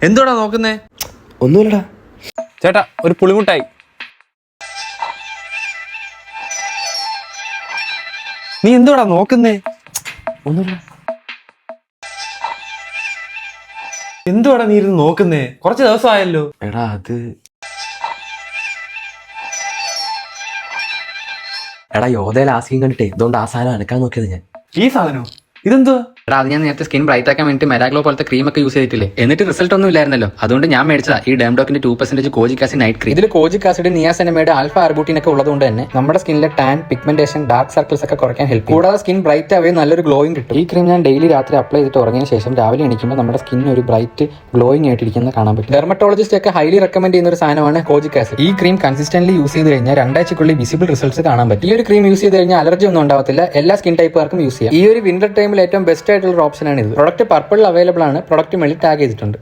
എന്തോടാ നോക്കുന്നേ? ഒന്നുമില്ലടാ ചേട്ടാ, ഒരു പുളിമുട്ടായി. നീ എന്തോടാ നോക്കുന്നേ? ഒന്നുമില്ല. എന്തുവാടാ നീ ഇരുന്ന് നോക്കുന്നേ? കുറച്ച് ദിവസമായല്ലോ. എടാ അത് എടാ യോധയിൽ ആസ്യം കണ്ടിട്ടേ ഇതുകൊണ്ട് ആ സാധനം അനക്കാൻ നോക്കിയത് ഞാൻ. ഈ സാധനം ഇതെന്തുവാ? എടാ, അത് ഞാൻ നേരത്തെ സ്കിൻ ബ്രൈറ്റ് ആക്കാൻ വേണ്ടി മെരാഗ്ലോ പോലത്തെ ക്രീം ഒക്കെ യൂസ് ചെയ്തിട്ടില്ലേ, എന്നിട്ട് റിസൾട്ട് ഒന്നും ഇല്ലായിരുന്നല്ലോ. അതുകൊണ്ട് ഞാൻ മേടിച്ചതാ ഈ ഡെംഡോക്കിന്റെ 2% കോജിക് ആസിഡ് നൈറ്റ് ക്രീം. ഇതിൽ കോജിക് ആസിഡ്, നിയാസിനമൈഡ്, ആൽഫ ആർബൂട്ടിൻ ഒക്കെ ഉള്ളതുകൊണ്ട് തന്നെ നമ്മുടെ സ്കിന്നിലെ ടാൻ, പിഗ്മെന്റേഷൻ, ഡാർക്ക് സർക്കിൾസ് ഒക്കെ കുറയ്ക്കാൻ ഹെൽപ്പ് ചെയ്യും. കൂടാതെ സ്കിൻ ബ്രൈറ്റ് ആവുകയും നല്ലൊരു ഗ്ലോയിങ് കിട്ടും. ഈ ക്രീം ഞാൻ ഡെയിലി രാത്രി അപ്ലൈ ചെയ്തിട്ട് ഉറങ്ങിയ ശേഷം രാവിലെ എണീക്കുമ്പോൾ നമ്മുടെ സ്കിന്നിന് ഒരു ബ്രൈറ്റ് ഗ്ലോയിങ് ആയിട്ടിരിക്കുന്നത് കാണാൻ പറ്റും. ഡെർമറ്റോളജിസ്റ്റ് ഒക്കെ ഹൈലി റെക്കമെൻഡ് ചെയ്യുന്ന ഒരു സാധനമാണ് കോജിക് ആസിഡ്. ഈ ക്രീം കൺസിസ്റ്റന്റ്ലി യൂസ് ചെയ്ത് കഴിഞ്ഞാൽ 2 ആഴ്ചക്കുള്ളിൽ വിസിബിൾ റിസൾട്ട്സ് കാണാൻ പറ്റും. ഈ ഒരു ക്രീം യൂസ് ചെയ്ത് കഴിഞ്ഞാൽ അലർജി ഒന്നും ഉണ്ടാവത്തില്ല. എല്ലാ സ്കിൻ ടൈപ്പുകാർക്കും യൂസ് ചെയ്യാം. ഈ ഒരു വിന്റർ ടൈമിൽ ഏറ്റവും ബെസ്റ്റ് ആയിട്ടുള്ള ഓപ്ഷൻ ആണ് ഇത്. പ്രൊഡക്റ്റ് പർപ്പിൾ അവൈലബിൾ ആണ്. പ്രൊഡക്റ്റ് മേളിൽ ടാഗ് ചെയ്തിട്ടുണ്ട്.